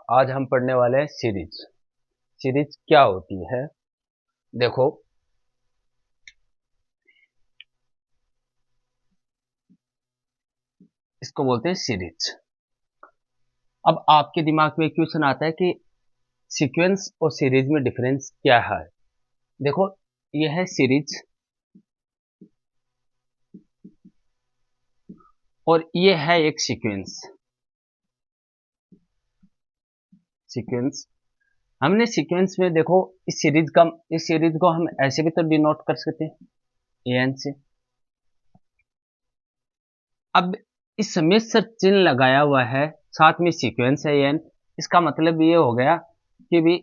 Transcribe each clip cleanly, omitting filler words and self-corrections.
आज हम पढ़ने वाले हैं सीरीज। सीरीज क्या होती है? देखो, इसको बोलते हैं सीरीज। अब आपके दिमाग में क्वेश्चन आता है कि सीक्वेंस और सीरीज में डिफरेंस क्या है। देखो, यह है सीरीज और ये है एक सीक्वेंस। सीक्वेंस हमने सीक्वेंस में देखो, इस सीरीज को हम ऐसे भी तो डिनोट कर सकते हैं, एन से। अब इसमें सर चिन्ह लगाया हुआ है, साथ में सीक्वेंस है एन। इसका मतलब ये हो गया कि भी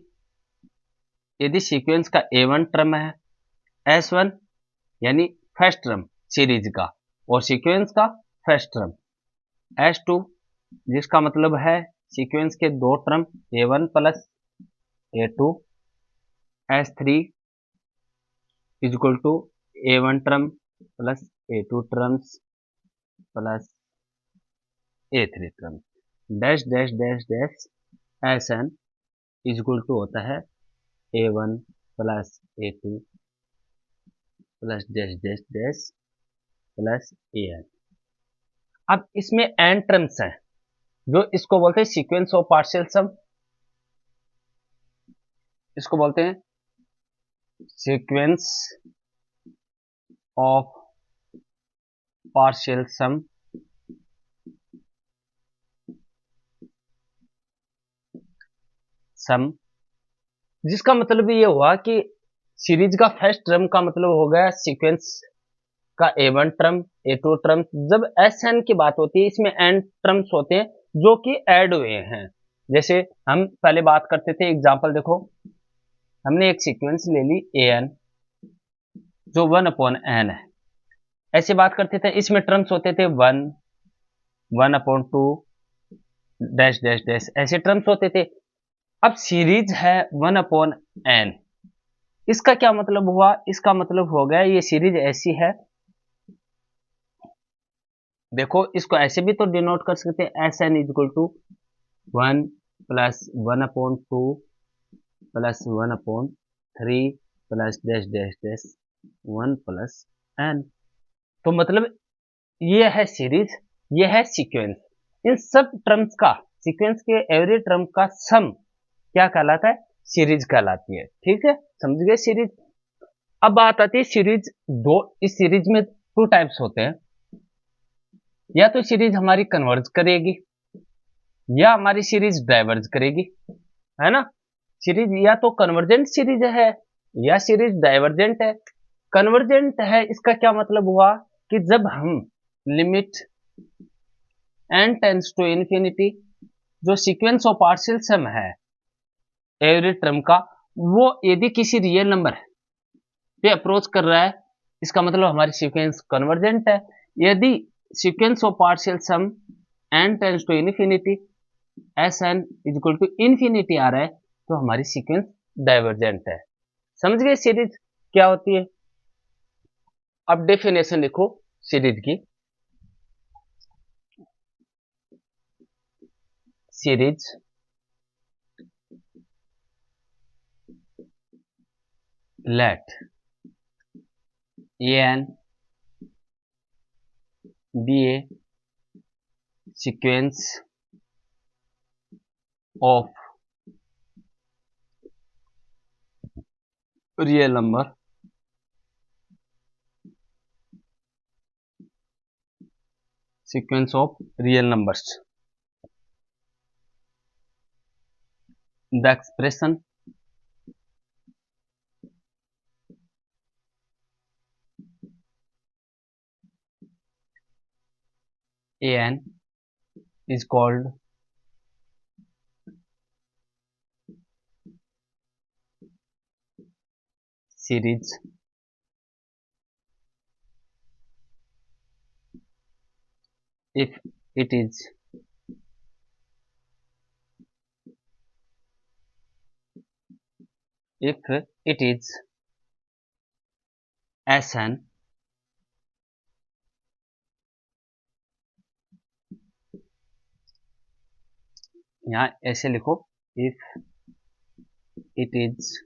यदि सीक्वेंस का A1 टर्म है, S1 यानी फर्स्ट टर्म सीरीज का, और सीक्वेंस का फर्स्ट टर्म S2, जिसका मतलब है सीक्वेंस के दो term A1 plus A2, S3 equal to A1 term plus A2 terms plus A3 terms, dash dash dash dash Sn equal to होता है A1 plus A2 plus dash dash dash plus An। अब इसमें n terms हैं, जो इसको बोलते हैं sequence of partial सम। इसको बोलते हैं सीक्वेंस ऑफ पार्शियल सम। जिसका मतलब ये हुआ कि सीरीज का फर्स्ट टर्म का मतलब हो गया सीक्वेंस का A1 टर्म, A2 टर्म। जब Sn की बात होती है, इसमें n टर्म्स होते हैं जो कि ऐड हुए हैं। जैसे हम पहले बात करते थे, एग्जांपल देखो, हमने एक सीक्वेंस ले ली An जो 1/n है। ऐसे बात करते थे, इसमें टर्म्स होते थे 1, 1/2, डैश डैश डैश, ऐसे टर्म्स होते थे। अब सीरीज है 1/n। इसका क्या मतलब हुआ? इसका मतलब हो गया ये सीरीज ऐसी है। देखो, इसको ऐसे भी तो डिनोट कर सकते हैं, S N equal to 1 plus 1/2 plus 1/3 plus dash dash dash 1 plus एन। तो मतलब ये है सीरीज, ये है सीक्वेंस। इन सब टर्म्स का, सीक्वेंस के एवरी टर्म का सम क्या कहलाता है? सीरीज कहलाती है। ठीक है, समझ गए सीरीज। अब बात आती है सीरीज दो। इस सीरीज में टू टाइप्स होते हैं, या तो सीरीज हमारी कन्वर्ज करेगी या हमारी सीरीज डाइवर्ज करेगी, है ना। सीरीज या तो कन्वर्जेंट सीरीज है या सीरीज डाइवर्जेंट है। कन्वर्जेंट है, इसका क्या मतलब हुआ कि जब हम limit n tends to infinity, जो सीक्वेंस ऑफ पार्शियल सम है एवरी टर्म का, वो यदि किसी रियल नंबर पे अप्रोच कर रहा है, इसका मतलब हमारी सीक्वेंस कन्वर्जेंट है। यदि sequence of partial sum n tends to infinity, Sn equal to infinity आ रहा है, तो हमारी सीक्वेंस डाइवर्जेंट है। समझ गए सीरीज क्या होती है? अब डेफिनेशन लिखो सीरीज की। Series let an be a sequence of real number sequence of real numbers. The expression an is called series if it is if it is Sn यहाँ ऐसे लिखो, if it is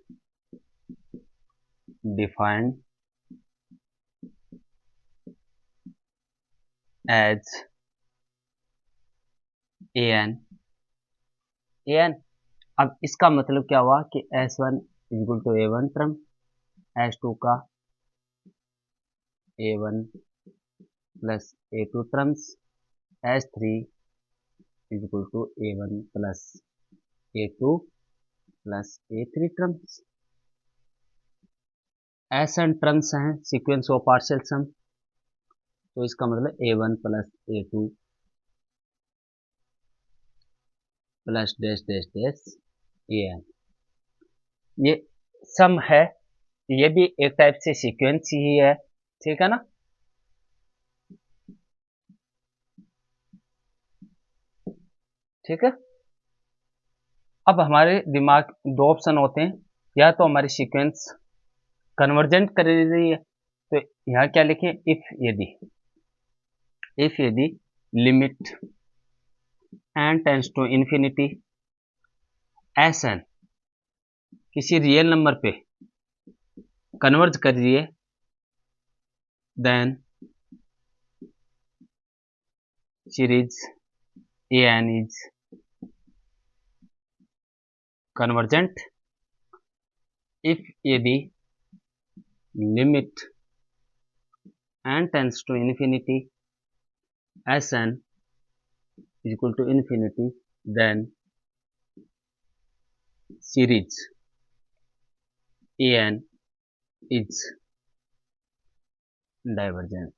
defined as an अब इसका मतलब क्या हुआ कि S1 equal to A1 term, S2 का A1 plus A2 terms, S3 equal to A1 plus A2 plus A3 terms. Sn terms हैं सीक्वेंस ऑफ पार्शियल सम, तो इसका मतलब A1 plus A2 plus dash dash dash An, ये सम है, ये भी एक टाइप से सीक्वेंस ही है, ठीक है ना। ठीक है, अब हमारे दिमाग दो ऑप्शन होते हैं, या तो हमारी सीक्वेंस कन्वर्जेंट कर रही है, तो यहाँ क्या लिखें, इफ यदि limit n tends to infinity Sn किसी रियल नंबर पे कन्वर्ज कर रही है, then series An is convergent if यदि limit n tends to infinity Sn equal to infinity, then series An is divergent.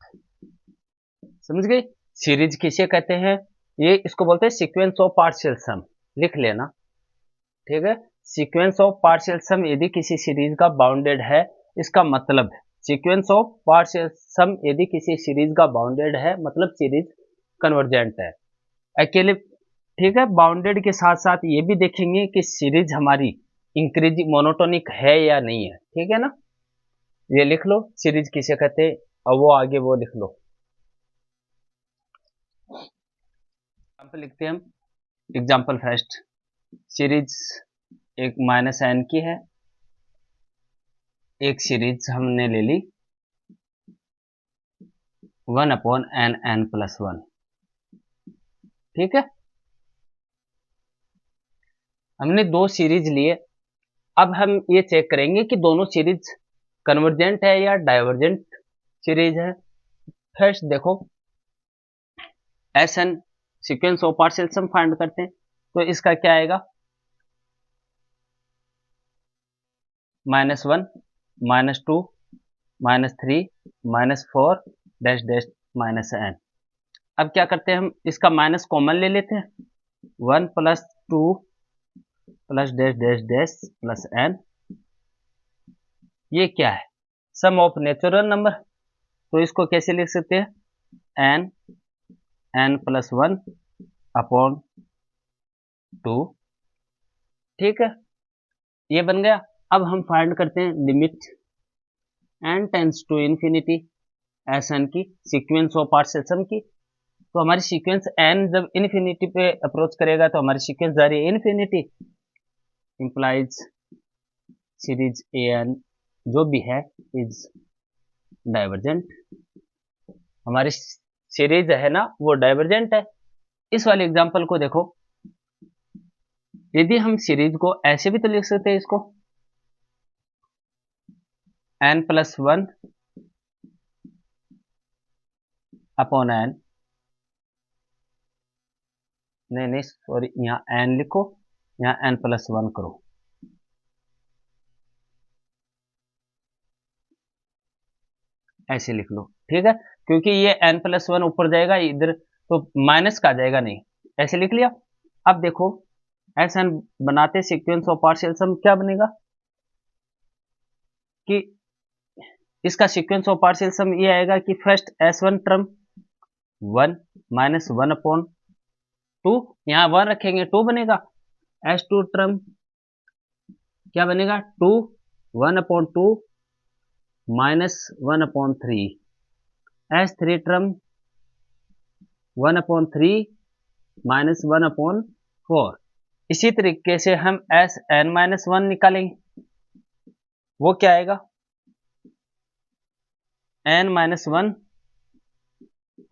समझ गए, सीरीज किसे कहते हैं, ये इसको बोलते हैं सीक्वेंस ऑफ पार्शियल सम, लिख लेना, ठीक है। सीक्वेंस ऑफ पार्शियल सम यदि किसी सीरीज का बाउंडेड है, इसका मतलब सीक्वेंस ऑफ पार्शियल सम यदि किसी सीरीज का बाउंडेड है, मतलब सीरीज कन्वर्जेंट है अकेले, ठीक है। बाउंडेड के साथ साथ ये भी देखेंगे कि सीरीज हमारी इंक्रीजिंग मोनोटोनिक है या नहीं है, ठीक है ना। ये लिख लो सीरीज किसे कहते हैं, और वो आगे वो लिख लो। एग्जाम्पल लिखते हैं हम, एग्जाम्पल फर्स्ट, सीरीज एक माइनस एन की है, एक सीरीज हमने ले ली 1/n+1, ठीक है। हमने दो सीरीज लिए, अब हम ये चेक करेंगे कि दोनों सीरीज कन्वर्जेंट है या डाइवर्जेंट सीरीज है। फर्स्ट देखो, Sn sequence of partial sum find करते हैं, तो इसका क्या आएगा, -1 -2 -3 -4 डैश डैश -n। अब क्या करते हैं, हम इसका माइनस कॉमन ले लेते हैं, 1 + 2 plus dash dash dash plus n, ये क्या है, सम ऑफ नेचुरल नंबर, तो इसको कैसे लिख सकते हैं, n+1/2, ठीक है, ये बन गया। अब हम फाइंड करते हैं limit n tends to infinity Sn की, सीक्वेंस ऑफ पार्शियल सम की, तो हमारी सीक्वेंस n जब इन्फिनिटी पे अप्रोच करेगा तो हमारी सीक्वेंस जा रही है इन्फिनिटी, इंप्लाइज सीरीज An जो भी है इज डाइवर्जेंट, हमारी सीरीज है ना वो डाइवर्जेंट है। इस वाले एग्जांपल को देखो, यदि हम सीरीज को ऐसे भी तो लिख सकते हैं, इसको n+1/n, नहीं सॉरी, यहाँ n लिखो, यहाँ n+1 करो, ऐसे लिख लो, ठीक है, क्योंकि ये n+1 ऊपर जाएगा इधर, तो माइनस का जाएगा नहीं, ऐसे लिख लिया। अब देखो Sn बनाते सीक्वेंस ऑफ पार्शियल सम, क्या बनेगा कि इसका सीक्वेंस ऑफ पार्शियल सम ये आएगा कि फर्स्ट S1 टर्म 1 -1/2, यहाँ 1 रखेंगे 2 बनेगा, S2 टर्म क्या बनेगा 2 1/2 -1/3, S3 टर्म 1/3 -1/4, इसी तरीके से हम एस एन माइनस वन निकालेंगे, वो क्या आएगा, N minus one,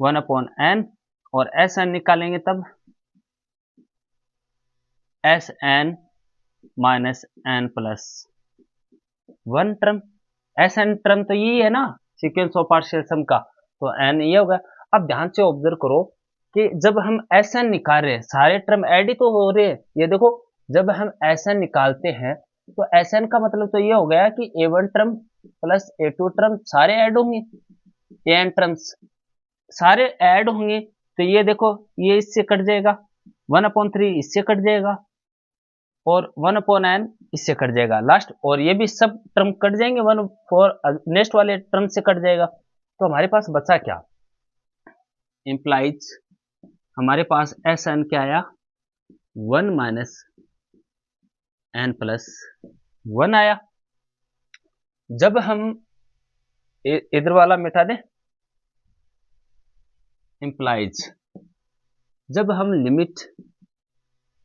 one upon N, और एस एन निकालेंगे तब S N minus N plus one term. S N term तो यही है ना सीक्वेंस ऑफ पार्शियल सम का, तो एन ये होगा। अब ध्यान से ऑब्जर्व करो कि जब हम एस एन निकाल रहे हैं सारे टर्म ऐड ही तो हो रहे हैं। ये देखो, जब हम एस एन निकालते हैं तो एस एन का मतलब तो ये हो गया कि a one term plus a two term सारे ऐड होंगे, ए एन टर्म्स सारे ऐड होंगे। तो ये देखो, ये इससे कट जाएगा, वन अपॉन थ्री इससे कट जाएगा, और वन अपॉन एन इससे कट जाएगा लास्ट, और ये भी सब टर्म कट जाएंगे, वन फोर नेक्स्ट वाले टर्म से कट जाएगा। तो हमारे पास बचा क्या, इंप्लाइज हमारे पास एस एन क्या आया, one minus N plus one आया। जब हम इधर वाला मिटा दें, इंप्लाइज जब हम limit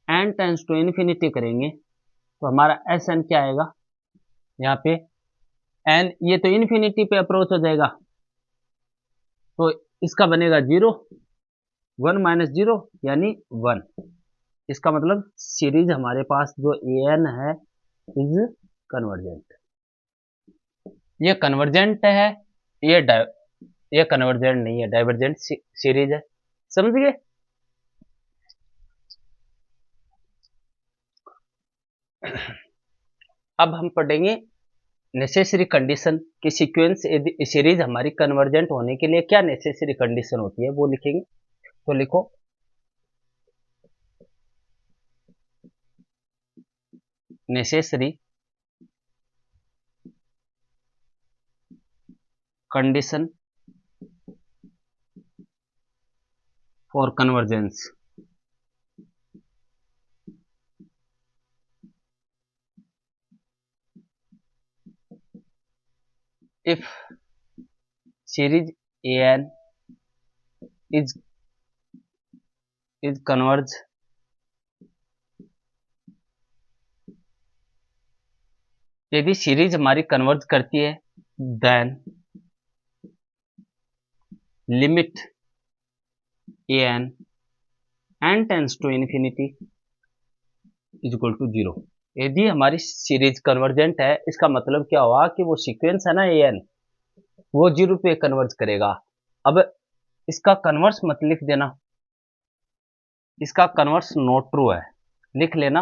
N tends to infinity करेंगे तो हमारा एस एन क्या आएगा, यहाँ पे एन ये तो इन्फिनिटी पे अप्रोच हो जाएगा, तो इसका बनेगा जीरो, वन माइनस जीरो यानी वन। इसका मतलब सीरीज हमारे पास जो ए एन है इज कन्वर्जेंट। ये कन्वर्जेंट है, ये ये कन्वर्जेंट नहीं है, डाइवर्जेंट सीरीज है। समझ गए। अब हम पढ़ेंगे नेसेसरी कंडीशन की सीक्वेंस सीरीज हमारी कन्वर्जेंट होने के लिए क्या नेसेसरी कंडीशन होती है वो लिखेंगे। तो लिखो, necessary condition for convergence. If series an is converge यदि सीरीज हमारी कन्वर्ज करती है then limit an N tends to infinity is equal to zero. यदि हमारी सीरीज कन्वर्जेंट है इसका मतलब क्या हुआ कि वो सीक्वेंस है ना an वो जीरो पे कन्वर्ज करेगा। अब इसका कन्वर्स मत लिख देना, इसका कन्वर्स नॉट ट्रू है, लिख लेना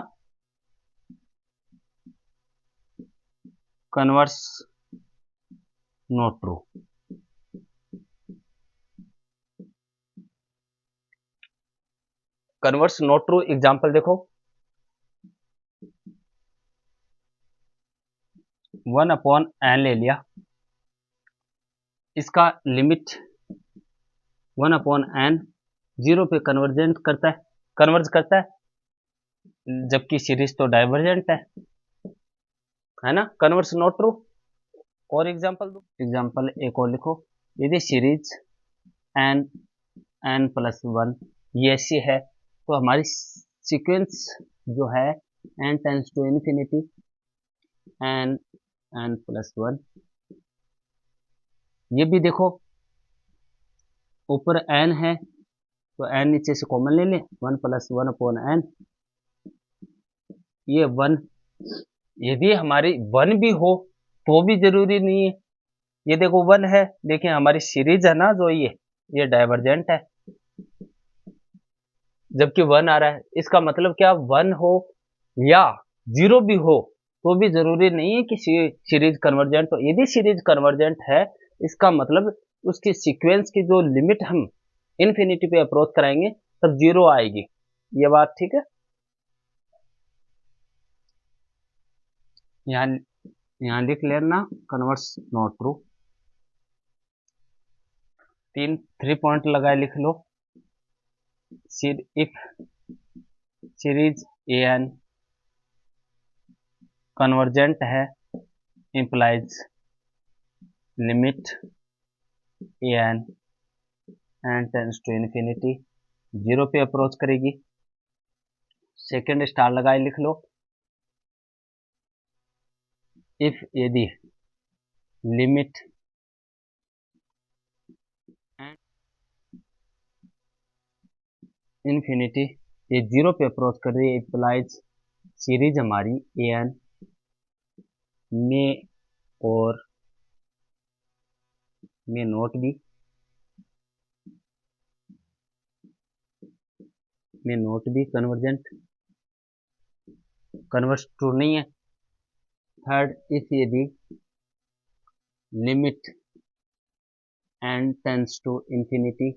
converse not true. Converse not true example देखो, वन अपॉन एन ले लिया, इसका limit one upon N zero पे कन्वर्जेंट करता है, कन्वर्ज करता है, जबकि सीरीज तो डाइवर्जेंट है ना, कन्वर्स नॉट ट्रू। और एग्जांपल दो, एग्जांपल एक और लिखो, यदि series N N plus one ये ऐसी है तो हमारी सीक्वेंस जो है N tends to infinity N N plus one. ये भी देखो, ऊपर एन है तो एन नीचे से कॉमन ले लें, one plus one upon N, ये वन। यदि हमारी वन भी हो तो भी जरूरी नहीं है, ये देखो वन है, देखिए हमारी सीरीज है ना जो ये डाइवर्जेंट है, जबकि वन आ रहा है। इसका मतलब क्या, वन हो या जीरो भी हो तो भी जरूरी नहीं है कि सीरीज कन्वर्जेंट हो। यदि सीरीज कन्वर्जेंट है इसका मतलब उसकी सीक्वेंस की जो लिमिट हम इन्फिनिटी पे अप्रोच कराएंगे तब जीरो आएगी। ये बात ठीक है। यहाँ लिख लेना converse not true, three point लगाए लिख लो। इफ सीरीज an कन्वर्जेंट है implies limit an N tends to infinity zero पे अप्रोच करेगी, सेकेंड स्टार लगाए लिख लो। इफ यदि लिमिट इन्फिनिटी ये जीरो पे अप्रोच कर रही है, इम्प्लाइज सीरीज हमारी ए एन में और में not be convergent converse true नहीं है। थर्ड, इफ यदि limit N tends to infinity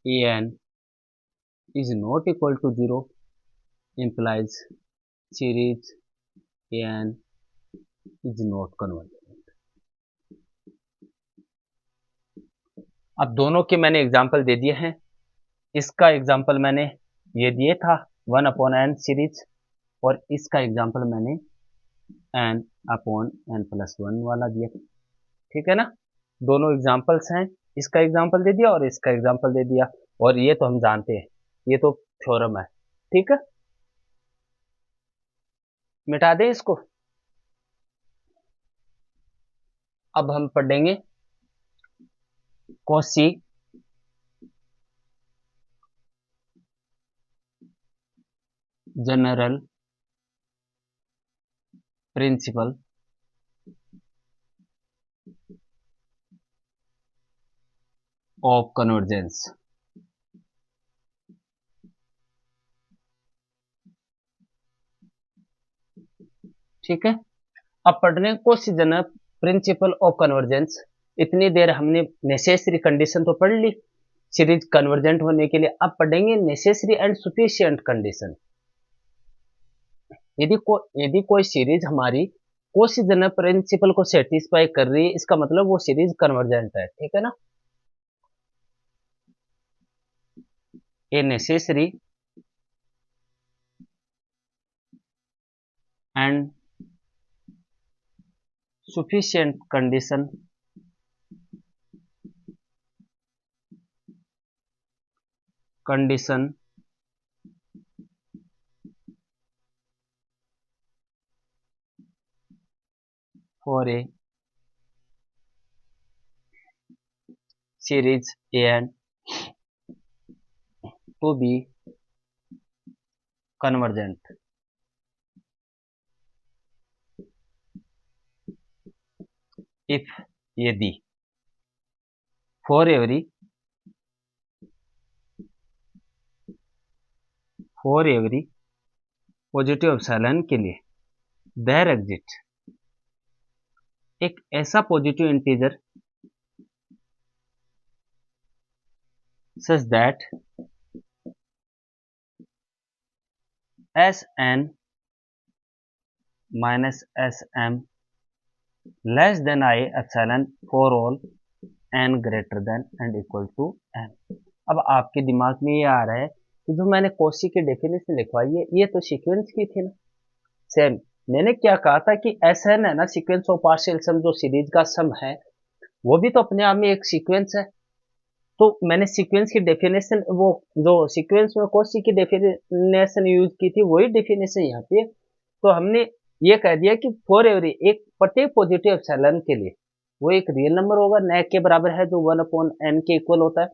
A N is not equal to 0 implies series an is not convergent। अब दोनों के मैंने एग्जांपल दे दिए हैं। इसका एग्जांपल मैंने ये दिए था 1/n सीरीज, और इसका एग्जांपल मैंने n/n+1 वाला दिया था। ठीक है ना, दोनों एग्जांपल्स हैं, इसका एग्जांपल दे दिया और इसका एग्जांपल दे दिया, और ये तो हम जानते हैं, ये तो थ्योरम है। ठीक है, मिटा दें इसको। अब हम पढ़ेंगे quasi general principle of convergence. ठीक है, अब पढ़ने quasi general principle of convergence. इतनी देर हमने नेसेसरी कंडीशन तो पढ़ ली सीरीज कन्वर्जेंट होने के लिए। अब पढ़ेंगे नेसेसरी एंड सफिशिएंट कंडीशन। यदि कोई सीरीज हमारी कॉसी जनरल प्रिंसिपल को सेटिस्फाई कर रही है, इसका मतलब वो सीरीज कन्वर्जेंट है। ठीक है ना, a necessary and sufficient condition for a series and to be convergent if यदि for every पॉजिटिव एप्सिलॉन के लिए देयर एग्जिट एक ऐसा positive integer such that Sn minus Sm less than I epsilon for all n greater than and equal to n। अब आपके दिमाग में ये आ रहा है कि जो मैंने कॉसी की डेफिनेशन लिखवाई है ये तो सीक्वेंस की थी ना। सेम मैंने क्या कहा था कि Sn है ना, सीक्वेंस ऑफ पार्शियल सम, जो सीरीज का सम है वो भी तो अपने आप में एक सीक्वेंस है। तो मैंने सीक्वेंस की डेफिनेशन, वो जो सीक्वेंस में कॉसी की डेफिनेशन यूज की थी वही डेफिनेशन यहाँ पे। तो हमने ये कह दिया कि फॉर एवरी एक प्रत्येक पॉजिटिव एप्सिलॉन के लिए वो एक रियल नंबर होगा, न के बराबर है, जो 1/n के इक्वल होता है।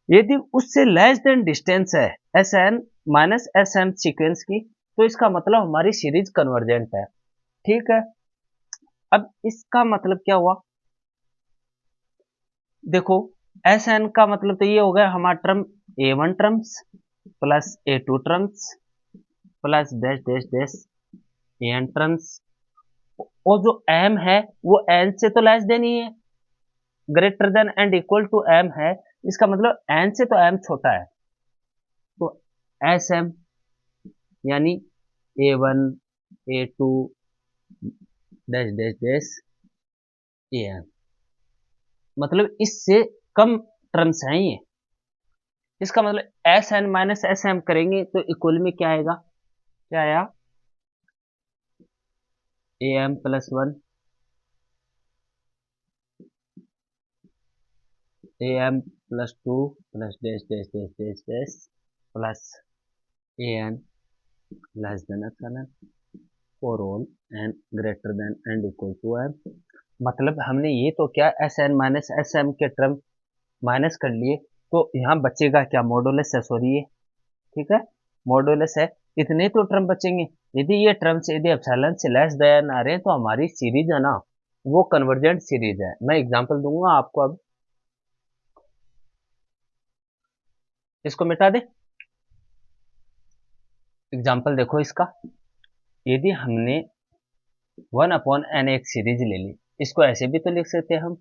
यदि उससे लेस देन डिस्टेंस है Sn माइनस Sm सीक्वेंस की, तो इसका मतलब हमारी सीरीज कन्वर्जेंट है। ठीक है, अब इसका मतलब क्या हुआ, देखो Sn का मतलब तो ये हो गया हमारा term A1 terms plus A2 terms plus dash dash dash An terms, और जो m है वो n से तो लेस देन ही है, greater than and equal to m है, इसका मतलब n से तो m छोटा है। तो Sm यानी A1 A2 dash dash dash Am, मतलब इससे कम टर्म्स हैं ये। इसका मतलब Sn माइनस Sm करेंगे तो इक्वल में क्या आएगा, क्या आया, Am+1 Am+2 plus dash dash dash dash dash plus A N less than epsilon for all N greater than and equal to M. मतलब हमने ये तो क्या S N minus S M के टर्म माइनस कर लिए, तो यहाँ बचेगा क्या, मॉडुलस है, सॉरी ये, ठीक है, मॉडुलस है, इतने तो टर्म बचेंगे। यदि ये टर्म्स यदि एप्सिलॉन से लेस देन आ रहे हैं तो हमारी सीरीज है ना वो कन्वर्जेंट सीरीज है। मैं एग्जांपल दूंगा आपको, अब इसको मिटा दे। एग्जाम्पल देखो इसका, यदि हमने 1/n एक सीरीज ले ली, इसको ऐसे भी तो लिख सकते हैं हम,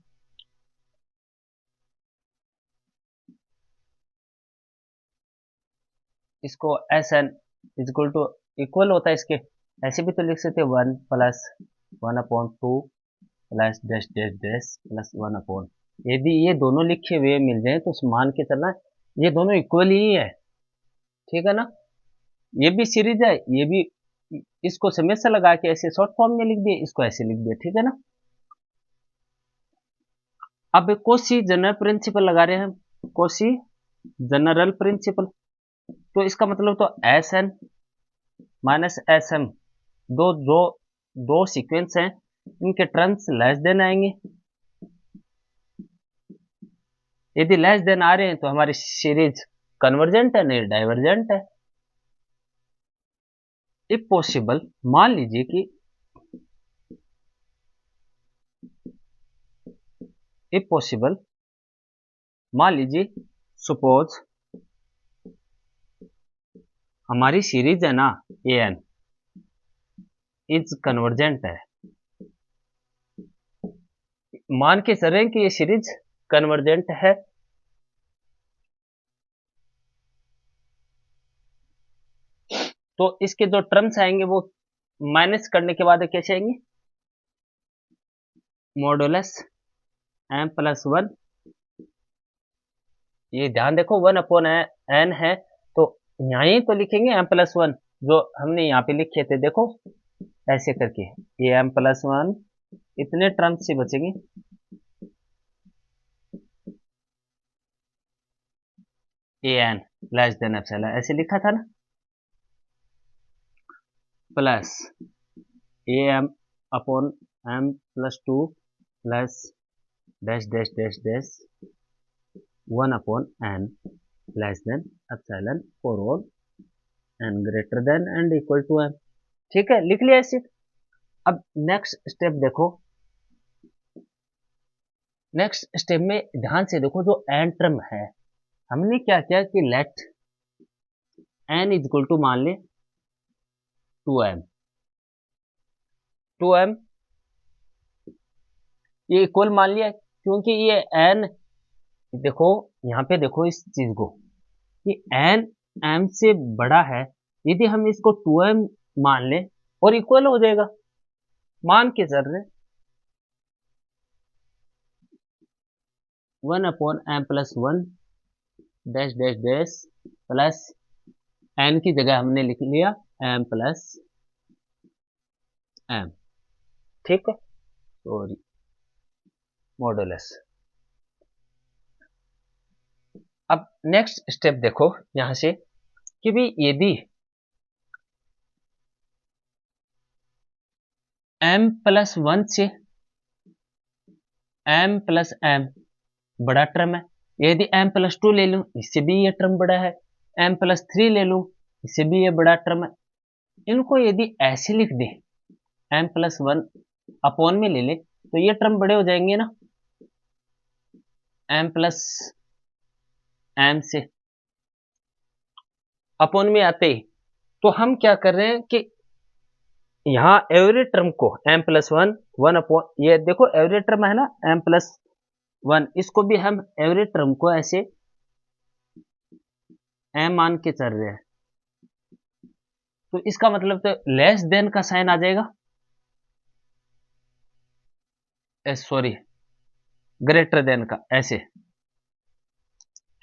इसको S N equal to equal होता है इसके, ऐसे भी तो लिख सकते हैं 1 plus 1/2 plus dash dash dash plus 1/। यदि ये दोनों लिखे हुए मिल जाए तो मान के चलना ये दोनों इक्वल ही है, ठीक है ना। ये भी सीरीज है, ये भी, इसको हमेशा लगा के ऐसे शॉर्ट फॉर्म में लिख दिए, इसको ऐसे लिख दिया, ठीक है ना। अब कोशी जनरल प्रिंसिपल लगा रहे हैं हम, कोशी जनरल प्रिंसिपल, तो इसका मतलब तो S N minus S M, दो दो दो सीक्वेंस हैं, इनके टर्म्स लेस देन आएंगे। यदि लेस देन आ रहे हैं तो हमारी सीरीज कन्वर्जेंट है, नहीं डाइवर्जेंट है। इफ पॉसिबल, मान लीजिए कि इफ पॉसिबल, मान लीजिए सपोज हमारी सीरीज है ना ए एन इज कन्वर्जेंट है, मान के चल रहे हैं कि ये सीरीज कन्वर्जेंट है, तो इसके जो टर्म्स आएंगे वो माइनस करने के बाद कैसे आएंगे, मॉडुलस एम प्लस वन, ये ध्यान देखो 1/n है, तो यहाँ ही तो लिखेंगे एम प्लस वन, जो हमने यहाँ पे लिखे थे देखो ऐसे करके, ये एम प्लस वन, इतने टर्म्स से बचेंगे, A N less than epsilon ऐसे लिखा था ना, plus A M upon M plus two plus dash dash dash dash 1/n less than epsilon for all N greater than and equal to M, ठीक है, लिख लिया ऐसे। अब नेक्स्ट स्टेप देखो, नेक्स्ट स्टेप में ध्यान से देखो, जो एन टर्म है हमने क्या किया कि let N is equal to मान ले 2m, 2m ये इक्वल मान लिया, क्योंकि ये एन, देखो यहाँ पे देखो इस चीज को कि एन एम से बड़ा है, यदि हम इसको 2m मान ले और इक्वल हो जाएगा, मान के चल रहे 1/m+1 dash dash dash plus N की जगह हमने लिख लिया m+m, ठीक है, सॉरी मॉडुलस। अब नेक्स्ट स्टेप देखो यहां से कि भी यदि m+1 से m+m बड़ा टर्म है, यदि m+2 ले लूं इससे भी ये टर्म बड़ा है, m+3 ले लूं इससे भी ये बड़ा टर्म है, इनको यदि ऐसे लिख दे m+1 अपॉन में ले ले तो ये टर्म बड़े हो जाएंगे ना, m+m से अपॉन में आते ही, तो हम क्या कर रहे हैं कि यहाँ एवरी टर्म को m+1 1 अपॉन, ये देखो एवरी टर्म है ना m+1, इसको भी हम एवरी टर्म को ऐसे m मान के चल रहे हैं, तो इसका मतलब तो लेस देन का साइन आ जाएगा, सॉरी ग्रेटर देन का ऐसे।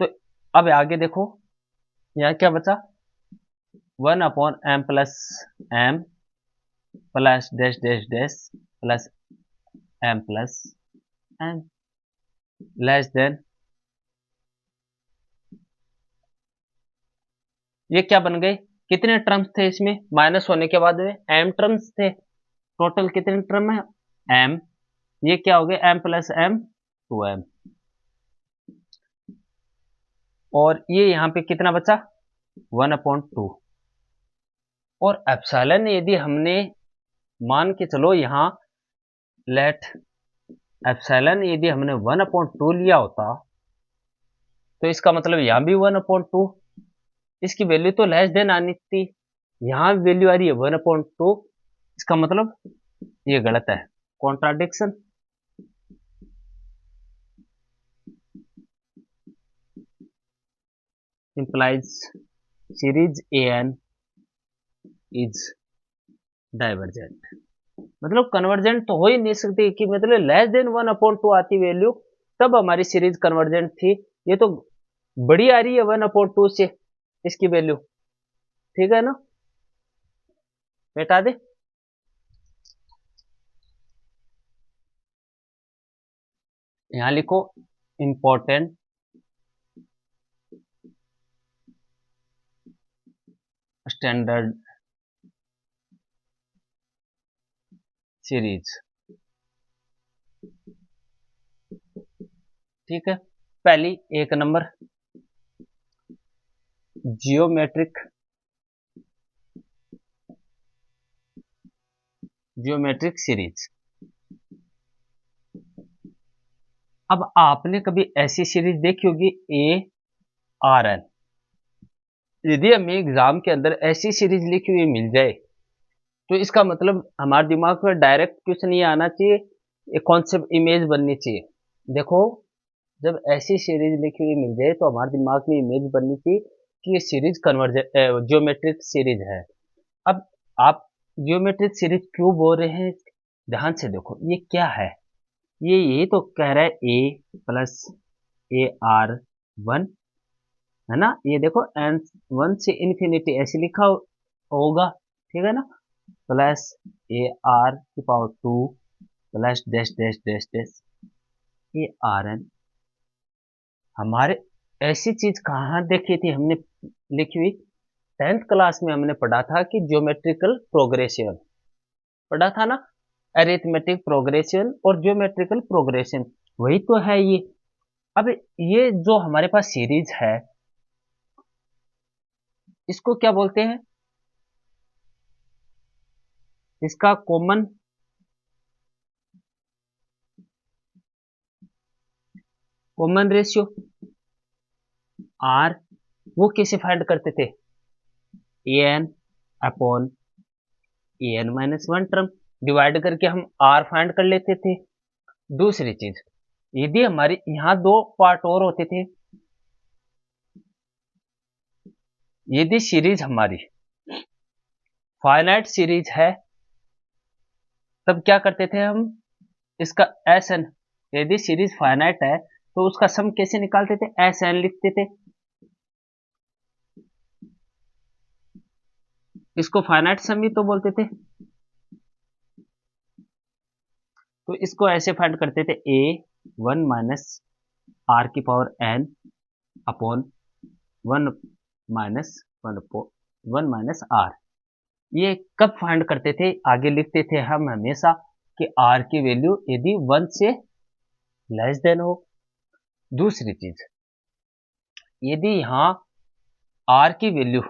तो अब आगे देखो यहाँ क्या बचा, 1/m+m plus dash dash dash plus m+m less than, ये क्या बन गए कितने टर्म्स थे इसमें, माइनस होने के बाद में m टर्म्स थे, टोटल कितने टर्म है m, ये क्या हो गया m प्लस m 2m, और ये यहाँ पे कितना बचा 1/2, और एप्सिलॉन यदि हमने मान के चलो यहाँ लेट एप्सिलॉन यदि हमने 1/2 लिया होता तो इसका मतलब यहाँ भी 1/2, इसकी वैल्यू तो लेस देन आनी थी, यहाँ वैल्यू आ रही है 1/2, इसका मतलब ये गलत है, contradiction. implies series an is divergent, मतलब कन्वर्जेंट तो हो ही नहीं सकती कि मतलब लेस देन 1/2 आती वैल्यू तब हमारी सीरीज कन्वर्जेंट थी, ये तो बड़ी आ रही है 1/2 से इसकी वैल्यू, ठीक है ना, बेटा दे। यहां लिखो इंपॉर्टेंट स्टैंडर्ड सीरीज, ठीक है। पहली 1 नंबर जियोमेट्रिक सीरीज। अब आपने कभी ऐसी सीरीज देखी होगी ARN, यदि हमें एग्जाम के अंदर ऐसी सीरीज लिखी हुई मिल जाए तो इसका मतलब हमारे दिमाग में डायरेक्ट क्वेश्चन ये आना चाहिए, एक कॉन्सेप्ट इमेज बननी चाहिए। देखो जब ऐसी सीरीज लिखी हुई मिल जाए तो हमारे दिमाग में इमेज बननी चाहिए कि ये सीरीज जियोमेट्रिक सीरीज है। अब आप जियोमेट्रिक सीरीज क्यों बोल रहे हैं, ध्यान से देखो ये क्या है, ये तो कह रहा है A+AR1 है ना, ये देखो एन 1 से इन्फिनिटी ऐसे लिखा होगा, ठीक है ना, plus AR⁴ plus dash dash dash dash ARN। हमारे ऐसी चीज कहाँ देखी थी हमने लिखी हुई, 10th क्लास में हमने पढ़ा था कि ज्योमेट्रिकल प्रोग्रेशन पढ़ा था ना, अरिथमेटिक प्रोग्रेशन और ज्योमेट्रिकल प्रोग्रेशन, वही तो है ये। अब ये जो हमारे पास सीरीज है इसको क्या बोलते हैं, इसका कॉमन रेशियो आर, वो कैसे फाइंड करते थे, an/an-1 टर्म डिवाइड करके हम आर फाइंड कर लेते थे। दूसरी चीज, यदि हमारी यहां दो पार्ट और होते थे, यदि सीरीज हमारी फाइनाइट सीरीज है तब क्या करते थे हम, इसका एस एन, यदि सीरीज फाइनाइट है तो उसका सम कैसे निकालते थे, एस एन लिखते थे, इसको फाइनाइट सम ही तो बोलते थे। तो इसको ऐसे फाइंड करते थे A1 - R⁴n/1 - 1 - R। ये कब फाइंड करते थे, आगे लिखते थे हम हमेशा कि R की वैल्यू यदि 1 से लेस देन हो। दूसरी चीज, यदि यहां R की वैल्यू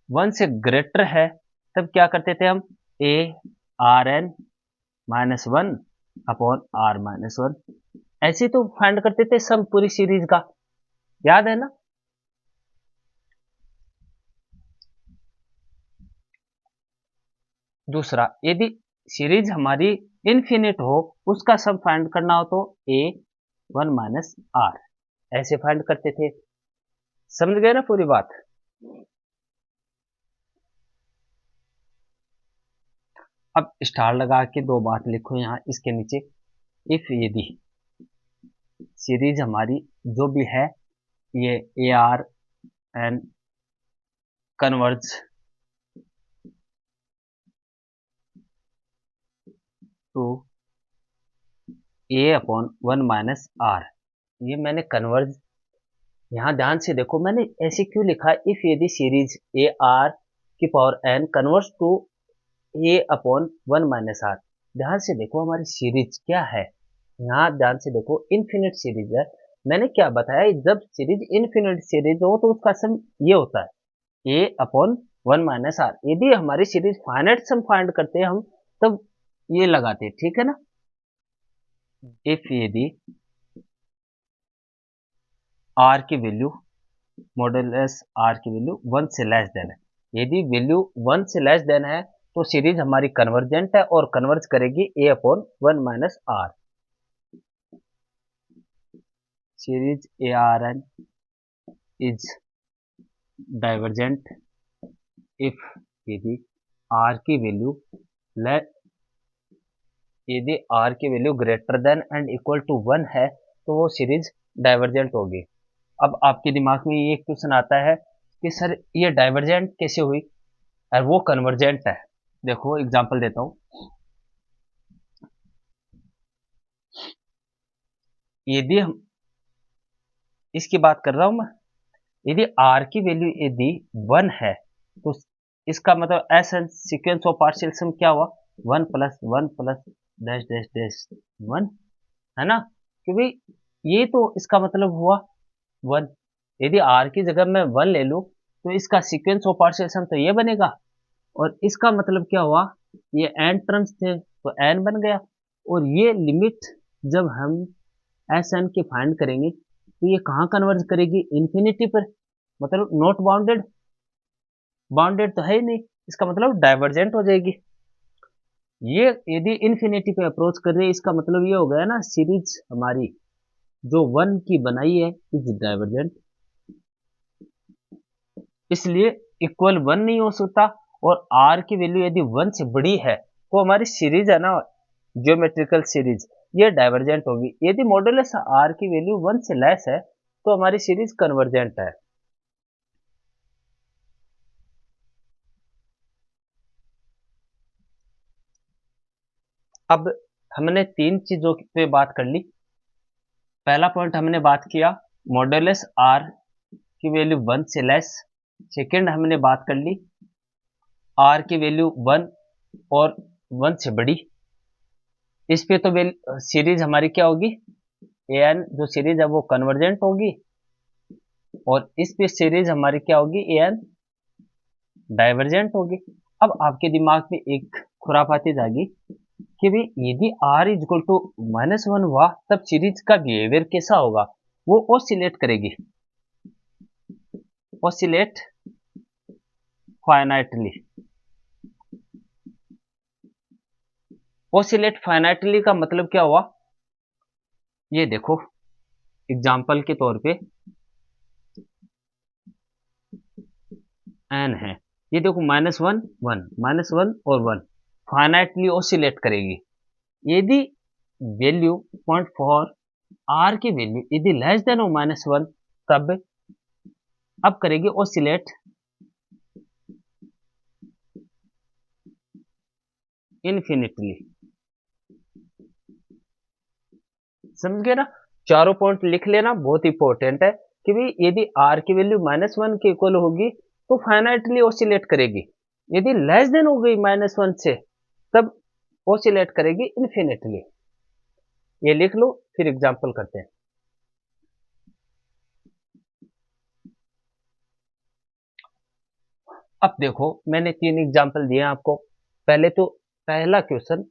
1 से ग्रेटर है तब क्या करते थे हम, ARn-1/R-1 ऐसे तो फाइंड करते थे सम पूरी सीरीज का, याद है ना। दूसरा, यदि सीरीज हमारी इनफिनिट हो उसका सम फाइंड करना हो तो A1 - R ऐसे फाइंड करते थे, समझ गए ना पूरी बात। अब स्टार लगा के दो बात लिखो यहां इसके नीचे, इफ यदि सीरीज हमारी जो भी है ये ARn converge to A/1 - R, ये मैंने कन्वर्ज यहाँ ध्यान से देखो, मैंने ऐसे क्यों लिखा, इफ यदि सीरीज ए आर की power N converts to A upon 1 - R. ध्यान से देखो हमारी सीरीज क्या है, यहाँ ध्यान से देखो इनफिनिट सीरीज है। मैंने क्या बताया, जब सीरीज इनफिनिट सीरीज हो तो उसका सम ये होता है ए अपॉन 1 - आर। यदि हमारी सीरीज फाइनाइट सम फाइंड करते हैं हम, तब ये लगाते हैं, ठीक है ना। इफ यदि आर की वैल्यू मॉडुलस आर की वैल्यू 1 से लेस देन है, यदि वैल्यू 1 से लेस देन है तो सीरीज हमारी कन्वर्जेंट है और कन्वर्ज करेगी a upon 1 - r. Series A r n is divergent if यदि आर की वैल्यू यदि आर की value greater than and equal to 1 है तो वो सीरीज डाइवर्जेंट होगी। अब आपके दिमाग में ये क्वेश्चन आता है कि सर ये डाइवर्जेंट कैसे हुई और वो कन्वर्जेंट है। देखो एग्जांपल देता हूं, यदि हम इसकी बात कर रहा हूं मैं, यदि आर की वैल्यू यदि 1 है तो इसका मतलब s n sequence of partial sum क्या हुआ, 1 + 1 + डैश डैश डैश 1, है ना। क्योंकि ये तो इसका मतलब हुआ 1। यदि आर की जगह मैं 1 ले लूं तो इसका सीक्वेंस ऑफ पार्शियल सम तो ये बनेगा, और इसका मतलब क्या हुआ, ये एन टर्म्स थे तो एन बन गया। और ये लिमिट जब हम एस एन की फाइंड करेंगे तो ये कहाँ कन्वर्ज करेगी, इन्फिनिटी पर, मतलब नॉट बाउंडेड, बाउंडेड तो है ही नहीं, इसका मतलब डाइवर्जेंट हो जाएगी। ये यदि इन्फिनिटी पे अप्रोच कर रही है, इसका मतलब ये हो गया ना, सीरीज हमारी जो 1 की बनाई है इज डाइवर्जेंट, इसलिए इक्वल 1 नहीं हो सकता। और आर की वैल्यू यदि 1 से बड़ी है तो हमारी सीरीज है ना, ज्योमेट्रिकल सीरीज, ये डाइवर्जेंट होगी। यदि मॉडुलस आर की वैल्यू 1 से लेस है तो हमारी सीरीज कन्वर्जेंट है। अब हमने 3 चीजों पे बात कर ली। पहला पॉइंट हमने बात किया मॉडुलस आर की वैल्यू 1 से लेस। सेकंड हमने बात कर ली आर की वैल्यू 1 और 1 से बड़ी। इस पे तो सीरीज हमारी क्या होगी, ए एन जो सीरीज है वो कन्वर्जेंट होगी, और इस पे सीरीज हमारी क्या होगी, ए एन डाइवर्जेंट होगी। अब आपके दिमाग में एक खुरापाती जागी कि भाई यदि r इक्वल टू -1 हुआ तब सीरीज का बिहेवियर कैसा होगा, वो ऑसिलेट करेगी, ऑसिलेट फाइनाइटली। ऑसिलेट फाइनाइटली का मतलब क्या हुआ, ये देखो एग्जाम्पल के तौर पे n है, ये देखो -1 1 -1 और 1 फाइनाइटली ऑसिलेट करेगी। यदि वैल्यू 0.4 r की वैल्यू यदि लेस देन हो -1 तब अब करेगी ऑसिलेट इन्फिनिटली। समझ गए ना, चारों पॉइंट लिख लेना, बहुत इंपॉर्टेंट है कि भाई यदि r की वैल्यू -1 के इक्वल होगी तो फाइनाइटली ऑसिलेट करेगी, यदि लेस देन हो गई -1 से तब ऑसिलेट करेगी इन्फिनिटली। ये लिख लो, फिर एग्जांपल करते हैं। अब देखो मैंने 3 एग्जांपल दिए आपको। पहले तो पहला क्वेश्चन,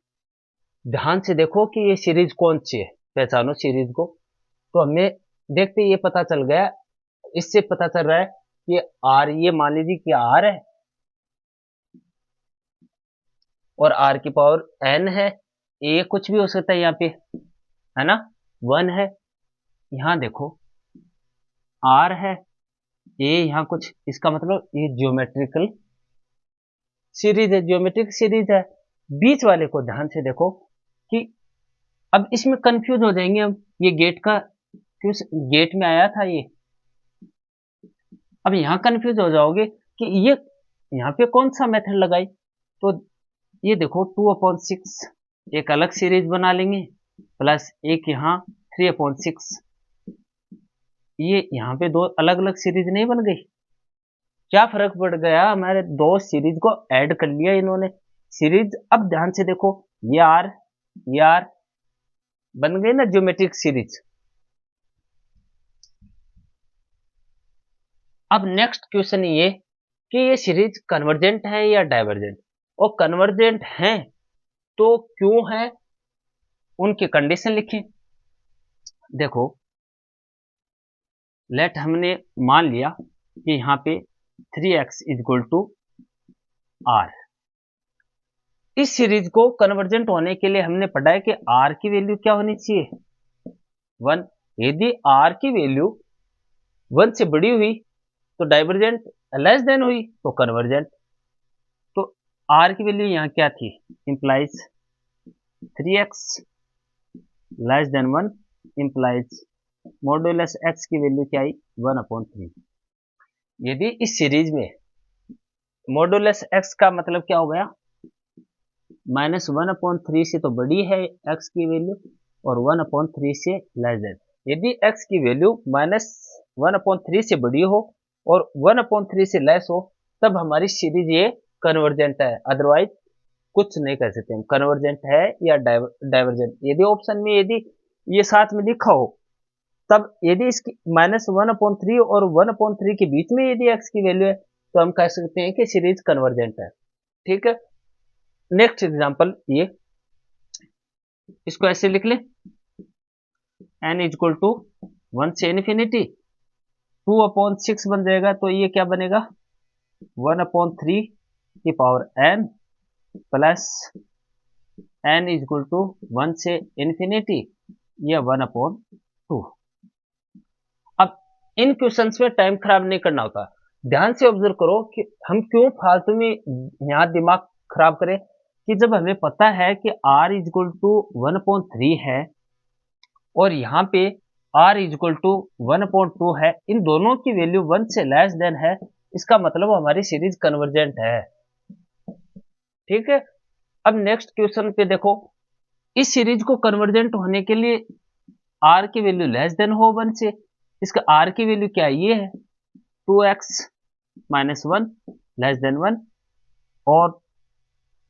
ध्यान से देखो कि ये सीरीज कौन सी है, पहचानो सीरीज को। तो हमें देखते ये पता चल गया, इससे पता चल रहा है कि आर, ये मान लीजिए कि आर है और आर की पावर एन है, ए कुछ भी हो सकता है यहाँ पे, है ना, 1 है। यहाँ देखो आर है, ए यहाँ कुछ, इसका मतलब ये ज्योमेट्रिकल सीरीज है, ज्योमेट्रिक सीरीज है। बीच वाले को ध्यान से देखो कि अब इसमें कंफ्यूज हो जाएंगे हम, ये गेट का क्यों गेट में आया था ये, अब यहाँ कंफ्यूज हो जाओगे कि ये यहाँ पे कौन सा मेथड लगाई। तो ये देखो 2/6 एक अलग सीरीज बना लेंगे, प्लस एक यहाँ 3/6, ये यहाँ पे दो अलग अलग सीरीज नहीं बन गई? क्या फर्क पड़ गया, हमारे दो सीरीज को ऐड कर लिया इन्होंने सीरीज। अब ध्यान से देखो, ये आर बन गई ना ज्योमेट्रिक सीरीज। अब नेक्स्ट क्वेश्चन ये कि ये सीरीज कन्वर्जेंट है या डाइवर्जेंट, और कन्वर्जेंट है तो क्यों है, उनकी कंडीशन लिखी। देखो, लेट हमने मान लिया कि यहाँ पे 3x इक्वल टू आर। इस सीरीज को कन्वर्जेंट होने के लिए हमने पढ़ा है कि r की वैल्यू क्या होनी चाहिए, 1। यदि r की वैल्यू 1 से बड़ी हुई तो डाइवर्जेंट, लेस देन हुई तो कन्वर्जेंट। तो r की वैल्यू यहाँ क्या थी, implies 3x less than 1 implies modulus x की वैल्यू क्या आई, 1/3। यदि इस सीरीज में मॉड्यूलस x का मतलब क्या हो गया, -1/3 से तो बड़ी है x की वैल्यू और 1/3 से लेस देन। यदि x की वैल्यू -1/3 से बड़ी हो और 1/3 से लेस हो तब हमारी सीरीज ये कन्वर्जेंट है, अदरवाइज कुछ नहीं कर सकते हम, कन्वर्जेंट है या डाइवर्जेंट। यदि ऑप्शन में यदि ये साथ में लिखा हो तब यदि इसकी -1/3 और 1/3 के बीच में यदि x की वैल्यू है तो हम कह सकते हैं कि सीरीज कन्वर्जेंट है। ठीक है, नेक्स्ट एग्जांपल ये, इसको ऐसे लिख ले, n इक्वल टू 1 से इन्फिनिटी 2/6 बन जाएगा, तो ये क्या बनेगा 1/3 की power n plus n equal to 1 से इन्फिनिटी ये 1/2। अब इन क्वेश्चंस में टाइम खराब नहीं करना होता, ध्यान से ऑब्जर्व करो कि हम क्यों फालतू में यहाँ दिमाग खराब करें, कि जब हमें पता है कि r इक्वल टू 1/3 है और यहाँ पे r इक्वल टू 1/2 है, इन दोनों की वैल्यू 1 से लेस देन है, इसका मतलब हमारी सीरीज कन्वर्जेंट है। ठीक है, अब नेक्स्ट क्वेश्चन पे देखो, इस सीरीज को कन्वर्जेंट होने के लिए r की वैल्यू लेस देन हो 1 से, इसका r की वैल्यू क्या है, ये है 2x माइनस 1 लेस देन 1, और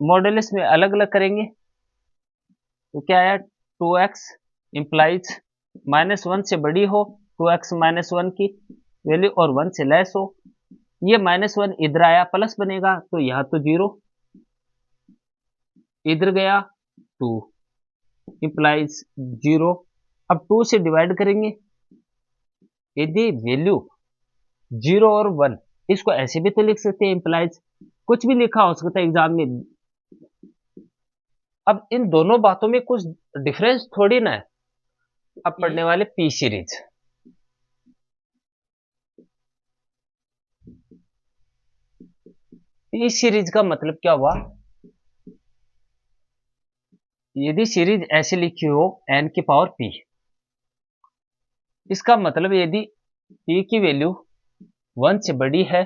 मॉडुलस में अलग अलग करेंगे तो क्या है 2x इंप्लाइज -1 से बड़ी हो 2x -1 की वैल्यू और 1 से लेस हो, ये -1 इधर आया प्लस बनेगा तो यहाँ तो 0, इधर गया 2 इंप्लाइज 0। अब 2 से डिवाइड करेंगे, यदि वैल्यू 0 और 1, इसको ऐसे भी तो लिख सकते हैं इंप्लाइज, कुछ भी लिखा हो सकता है एग्जाम में। अब इन दोनों बातों में कुछ डिफरेंस थोड़ी ना है। अब पढ़ने वाले पी सीरीज, पी सीरीज का मतलब क्या हुआ, यदि सीरीज ऐसे लिखी हो n की पावर p, इसका मतलब यदि p की वैल्यू 1 से बड़ी है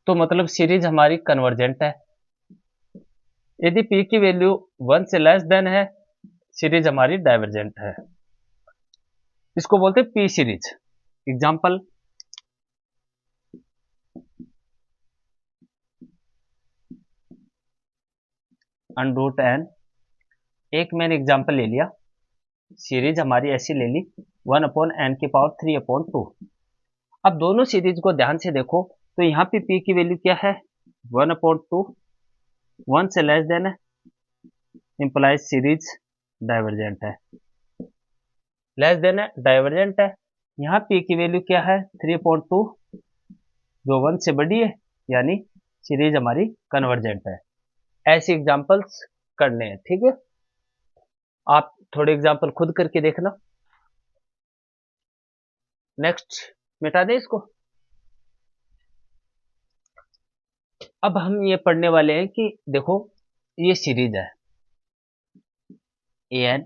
तो मतलब सीरीज हमारी कन्वर्जेंट है, यदि p की वैल्यू 1 से लेस देन है सीरीज हमारी डाइवर्जेंट है। इसको बोलते हैं पी सीरीज। एग्जांपल, √n, एक मैंने एग्जांपल ले लिया, सीरीज हमारी ऐसी ले ली 1/n की पावर 3/2। अब दोनों सीरीज को ध्यान से देखो तो यहाँ पे p की वैल्यू क्या है 1/2, 1 से लेस देन है, इंप्लाइज सीरीज डाइवर्जेंट है, लेस देन है डाइवर्जेंट है। यहाँ p की वैल्यू क्या है 3/2 जो 1 से बड़ी है, यानी सीरीज हमारी कन्वर्जेंट है। ऐसे एग्जांपल्स करने हैं, ठीक है, आप थोड़े एग्जांपल खुद करके देखना। नेक्स्ट मिटा दें इसको। अब हम ये पढ़ने वाले हैं कि देखो ये सीरीज है an,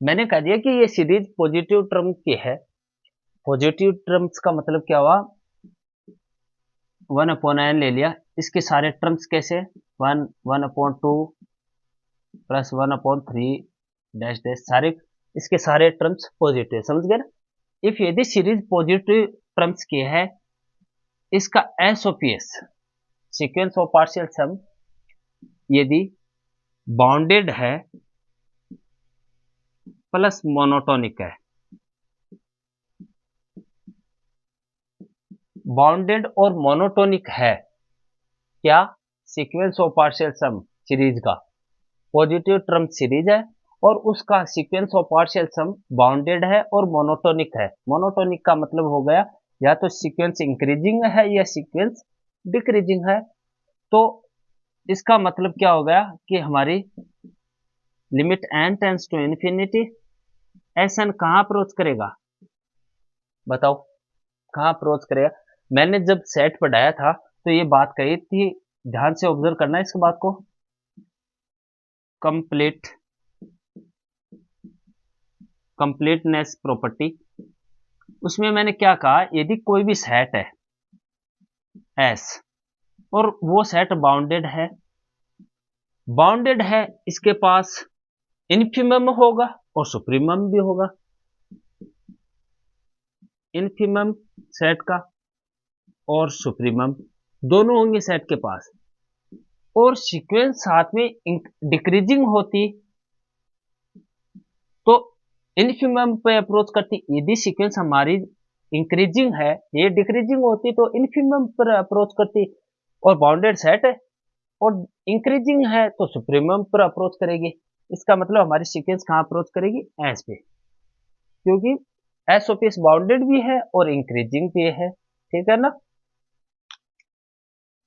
मैंने कह दिया कि ये सीरीज पॉजिटिव टर्म की है। पॉजिटिव टर्म्स का मतलब क्या हुआ, 1/n ले लिया, इसके सारे टर्म्स कैसे 1, 1/2 प्लस 1/3 डैश डैश, सारे इसके सारे टर्म्स पॉजिटिव, समझ गए ना। इफ यदि सीरीज पॉजिटिव टर्म्स की है, इसका SOPS sequence of partial sum यदि बाउंडेड है प्लस मोनोटोनिक है, बाउंडेड और मोनोटोनिक है क्या, sequence of partial sum series का पॉजिटिव टर्म सीरीज है और उसका sequence of partial sum bounded है और मोनोटोनिक है। मोनोटोनिक का मतलब हो गया या तो सीक्वेंस इंक्रीजिंग है या सीक्वेंस डिक्रीजिंग है। तो इसका मतलब क्या हो गया कि हमारी limit n tends to infinity, S N कहां अप्रोच करेगा, बताओ कहां अप्रोच करेगा। मैंने जब सेट पढ़ाया था तो ये बात कही थी, ध्यान से ऑब्जर्व करना है इस बात को। कंप्लीटनेस प्रॉपर्टी, उसमें मैंने क्या कहा, यदि कोई भी सेट है एस और वो सेट बाउंडेड है इसके पास इन्फिमम होगा और सुप्रीमम भी होगा, इन्फिमम सेट का और सुप्रीमम दोनों होंगे सेट के पास, और सीक्वेंस साथ में डिक्रीजिंग होती तो इन्फिमम पे अप्रोच करती। यदि सीक्वेंस हमारी इंक्रीजिंग है, ये डिक्रीजिंग होती तो इन्फिमम पर अप्रोच करती, और बाउंडेड सेट है और इंक्रीजिंग है तो सुप्रीमम पर अप्रोच करेगी। इसका मतलब हमारी सीक्वेंस कहां अप्रोच करेगी, एस पे, क्योंकि एसओपीएस बाउंडेड भी है और इंक्रीजिंग भी है, ठीक है ना।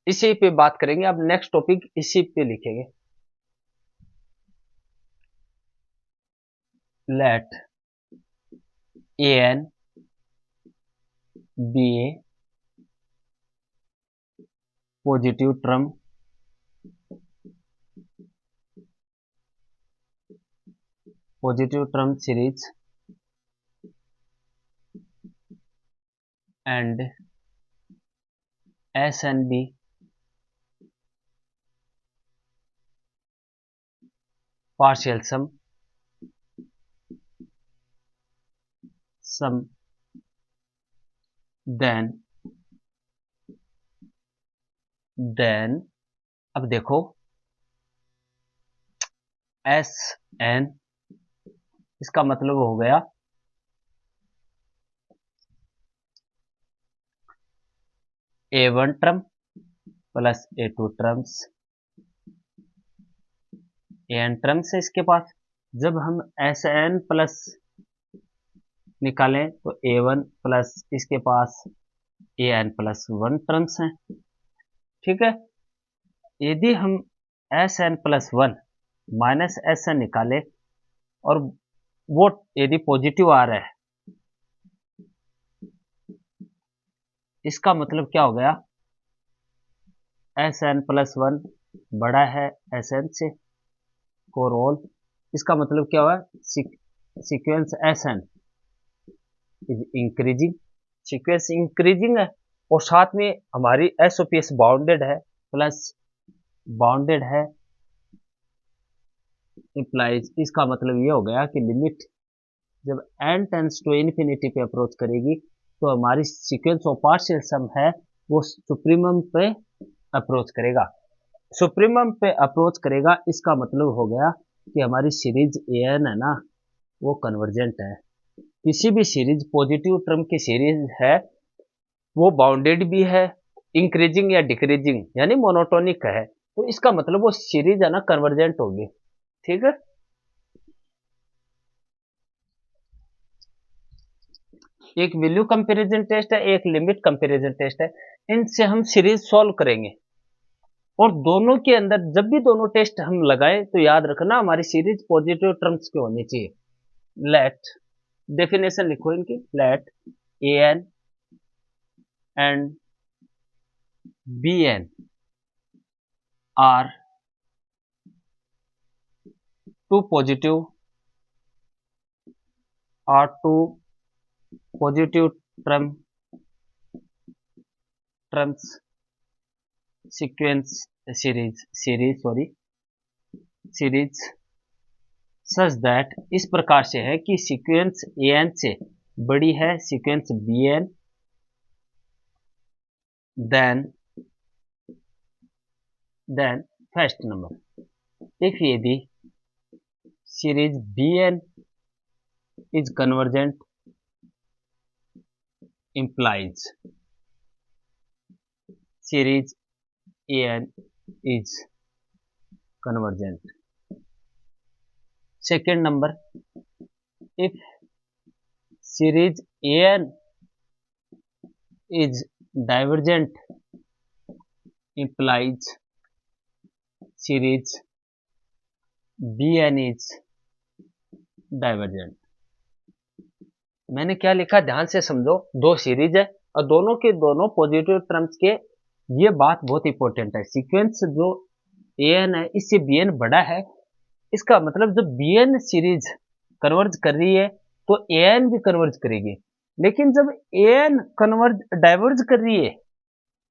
इसी पे बात करेंगे, अब नेक्स्ट टॉपिक इसी पे लिखेंगे। Let A N be a positive term series and S and B partial sum then अब देखो एस एन, इसका मतलब हो गया A1 term plus A2 terms, N terms है इसके पास। जब हम एस एन प्लस निकालें तो A1 प्लस इसके पास AN प्लस 1 टर्म्स हैं, ठीक है। यदि हम S N plus 1 minus S N निकाले और वो यदि पॉजिटिव आ रहा है, इसका मतलब क्या हो गया, एस एन प्लस 1 बड़ा है एस एन से फॉर ऑल। इसका मतलब क्या हुआ, sequence S N is increasing, sequence increasing है और साथ में हमारी एसओपीएस बाउंडेड है, प्लस बाउंडेड है इंप्लाइज। इसका मतलब ये हो गया कि लिमिट जब n टेंड्स टू इन्फिनिटी पे अप्रोच करेगी तो हमारी सीक्वेंस ऑफ पार्शियल सम है वो सुप्रीमम पे अप्रोच करेगा। सुप्रीमम पे अप्रोच करेगा, इसका मतलब हो गया कि हमारी सीरीज एन है ना वो कन्वर्जेंट है। किसी भी सीरीज पॉजिटिव टर्म की सीरीज है वो बाउंडेड भी है, इंक्रीजिंग या डिक्रीजिंग यानी मोनोटोनिक है, तो इसका मतलब वो सीरीज है ना कन्वर्जेंट होगी, ठीक है। एक वैल्यू कंपैरिजन टेस्ट है, एक लिमिट कंपैरिजन टेस्ट है, इनसे हम सीरीज सॉल्व करेंगे। और दोनों के अंदर जब भी दोनों टेस्ट हम लगाएं तो याद रखना हमारी सीरीज पॉजिटिव टर्म्स की होनी चाहिए। लेट डेफिनेशन लिखो इनकी, let A N and B N are two positive term terms sequence series such that इस प्रकार से है कि सीक्वेंस ए एन से बड़ी है sequence b n than first number. If यदि series B n is convergent implies series an is convergent. Second number, if series an is divergent implies series bn is divergent. मैंने क्या लिखा ध्यान से समझो, दो सीरीज है और दोनों के दोनों पॉजिटिव टर्म्स के, ये बात बहुत इंपॉर्टेंट है। सीक्वेंस जो ए एन है इससे बी एन बड़ा है, इसका मतलब जब बी एन सीरीज कन्वर्ज कर रही है तो ए एन भी कन्वर्ज करेगी, लेकिन जब ए एन कन्वर्ज डाइवर्ज कर रही है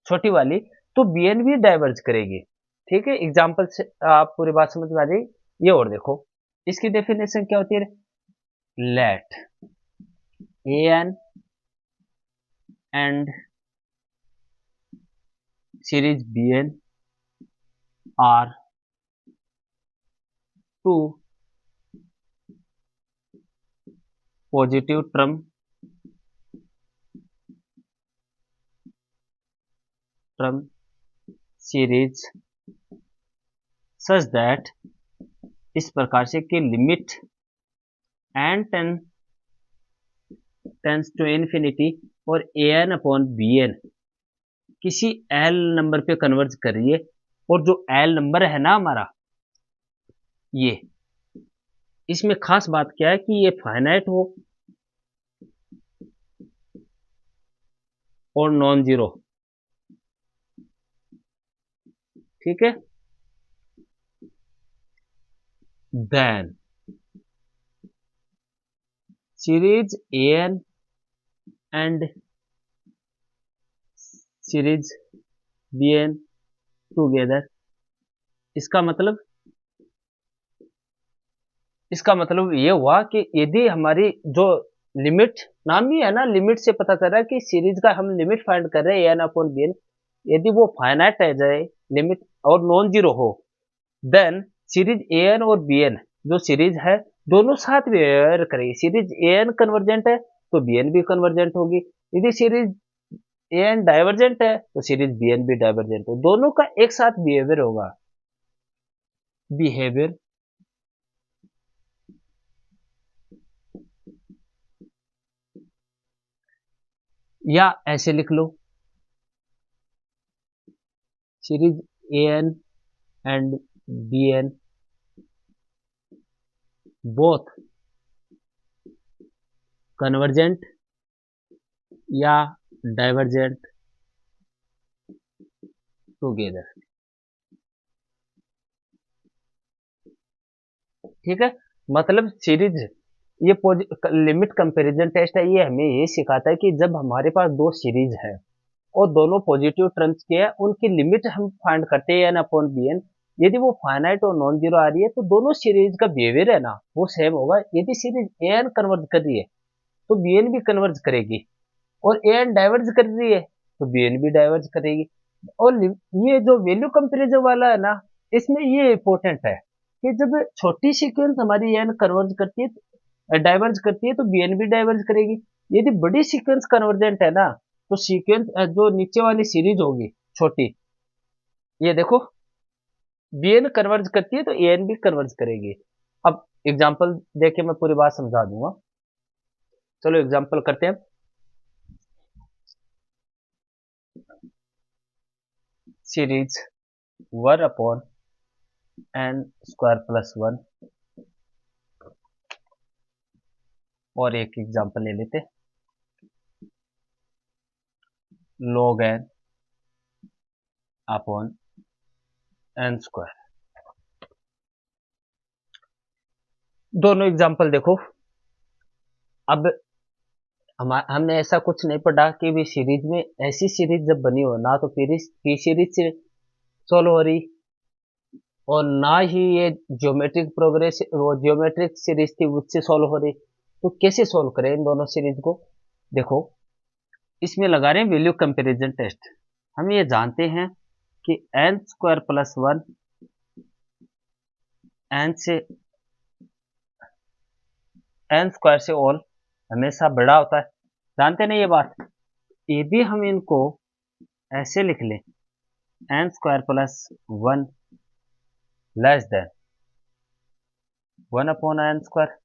छोटी वाली तो बी एन भी डाइवर्ज करेगी। ठीक है, एग्जाम्पल से आप पूरी बात समझ में आ जाएगी। ये और देखो, इसकी डेफिनेशन क्या होती है, late an and series bn are two positive term series such that इस प्रकार से कि limit N tends to infinity और A N upon B N किसी एल नंबर पे कन्वर्ज कर रही है, और जो एल नंबर है ना हमारा, ये इसमें खास बात क्या है कि ये फाइनाइट हो और नॉन जीरो। ठीक है, then series A N and series B N together, इसका मतलब ये हुआ कि यदि हमारी जो लिमिट नाम ही है ना, लिमिट से पता कर रहा है कि सीरीज का हम लिमिट फाइंड कर रहे हैं ए एन अपॉन बी एन, यदि वो फाइनाइट रह जाए लिमिट और नॉन जीरो हो, देन सीरीज ए एन और बी एन जो सीरीज है दोनों साथ बिहेवियर करेगी। सीरीज ए एन कन्वर्जेंट है तो बी एन भी कन्वर्जेंट होगी, यदि सीरीज ए एन डाइवर्जेंट है तो सीरीज बी एन भी डाइवर्जेंट हो, दोनों का एक साथ बिहेवियर होगा। बिहेवियर या ऐसे लिख लो, series A N and B n both convergent या डाइवर्जेंट टुगेदर। ठीक है, मतलब सीरीज ये लिमिट कंपैरिजन टेस्ट है, ये हमें ये सिखाता है कि जब हमारे पास दो सीरीज है और दोनों पॉजिटिव टर्म्स के हैं, उनकी लिमिट हम फाइंड करते हैं एन अपॉन बी एन, यदि वो फाइनाइट और नॉन जीरो आ रही है तो दोनों सीरीज का बिहेवियर है ना वो सेम होगा। यदि सीरीज ए एन कन्वर्ज कर रही है तो बी एन भी कन्वर्ज करेगी, और ए एन डाइवर्ज कर रही है तो बी एन भी डाइवर्ज करेगी। और ये जो वैल्यू कंपेरिजन वाला है ना, इसमें ये इंपॉर्टेंट है कि जब छोटी सीक्वेंस हमारी एन कन्वर्ज करती है डाइवर्ज करती है तो बी एन भी डाइवर्ज करेगी। यदि बड़ी सीक्वेंस कन्वर्जेंट है ना तो सीक्वेंस जो नीचे वाली सीरीज होगी छोटी, ये देखो बी एन कन्वर्ज करती है तो ए एन भी कन्वर्ज करेगी। अब एग्जांपल देके मैं पूरी बात समझा दूंगा, चलो एग्जांपल करते हैं। Series 1 upon N square plus 1, और एक एग्जांपल ले लेते, log n upon N square. दोनों एग्जांपल देखो। अब हमने ऐसा कुछ नहीं पढ़ा कि भी सीरीज में ऐसी सीरीज जब बनी हो ना तो पी सीरीज से सोल्व हो रही, और ना ही ये ज्योमेट्रिक प्रोग्रेस वो ज्योमेट्रिक सीरीज थी उससे सॉल्व हो रही। तो कैसे सॉल्व करें इन दोनों सीरीज को? देखो, इसमें लगा रहे हैं वैल्यू कंपैरिजन टेस्ट। हम ये जानते हैं कि N square plus one N से एन स्क्वायर से ऑल हमेशा बड़ा होता है, जानते नहीं ये बात? यदि हम इनको ऐसे लिख लें, N square plus one less than one upon N square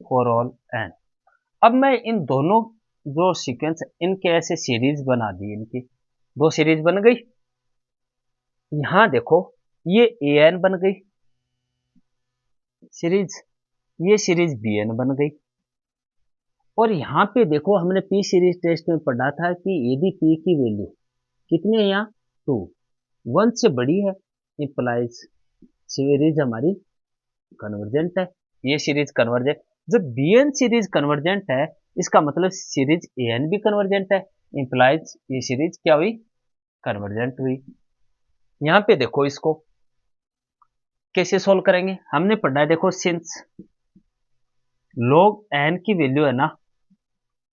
for all N. अब मैं इन दोनों जो सीक्वेंस इनके ऐसे सीरीज बना दी, इनकी दो सीरीज बन गई। यहां देखो, ये ए एन बन गई सीरीज, ये सीरीज बी एन बन गई। और यहां पे देखो, हमने पी सीरीज टेस्ट में पढ़ा था कि यदि पी की वैल्यू कितनी है यहाँ, 2, 1 से बड़ी है, इंप्लाइज सीरीज हमारी कन्वर्जेंट है। ये सीरीज कन्वर्जेंट, जब बी एन सीरीज कन्वर्जेंट है, इसका मतलब सीरीज ए एन भी कन्वर्जेंट है, इंप्लाइज ये सीरीज क्या हुई, कन्वर्जेंट हुई। यहां पे देखो, इसको कैसे सोल्व करेंगे? हमने पढ़ा है, देखो, सिंस log n की वैल्यू है ना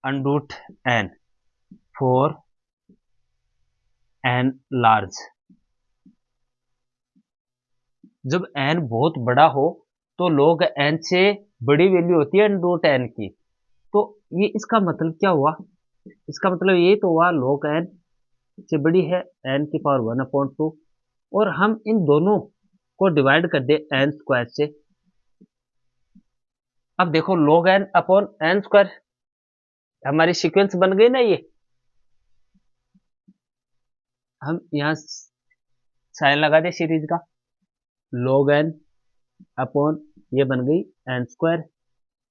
under root n for n large, जब n बहुत बड़ा हो तो log n से बड़ी वैल्यू होती है अंडरूट n की। तो ये इसका मतलब क्या हुआ? इसका मतलब ये तो हुआ log n से बड़ी है n की पावर 1/2, और हम इन दोनों को डिवाइड कर दे n स्क्वायर से। अब देखो, log n upon n square हमारी सीक्वेंस बन गई ना ये। हम यहां साइन लगा दे सीरीज का, log n अपॉन ये बन गई n square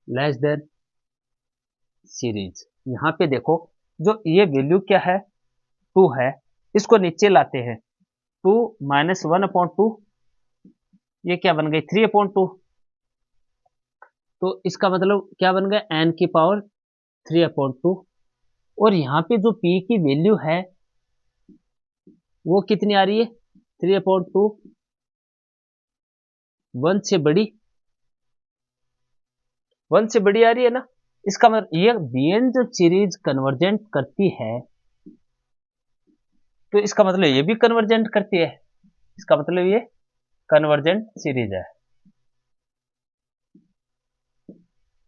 less than series. यहां पे देखो, जो ये वैल्यू क्या है, 2 है, इसको नीचे लाते हैं, 2 माइनस 1/2, ये क्या बन गई, 3/2। तो इसका मतलब क्या बन गया, n की पावर 3/2। और यहाँ पे जो p की वैल्यू है वो कितनी आ रही है, 3/2, 1 से बड़ी, 1 से बड़ी आ रही है ना। इसका मतलब ये bn जब सीरीज कन्वर्जेंट करती है तो इसका मतलब ये भी कन्वर्जेंट करती है, इसका मतलब ये कन्वर्जेंट सीरीज है।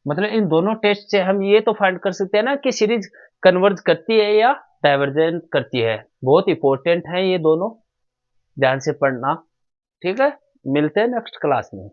मतलब इन दोनों टेस्ट से हम ये तो फाइंड कर सकते हैं ना कि सीरीज कन्वर्ज करती है या डाइवर्जेंट करती है। बहुत इंपॉर्टेंट है ये दोनों, ध्यान से पढ़ना। ठीक है, मिलते हैं नेक्स्ट क्लास में।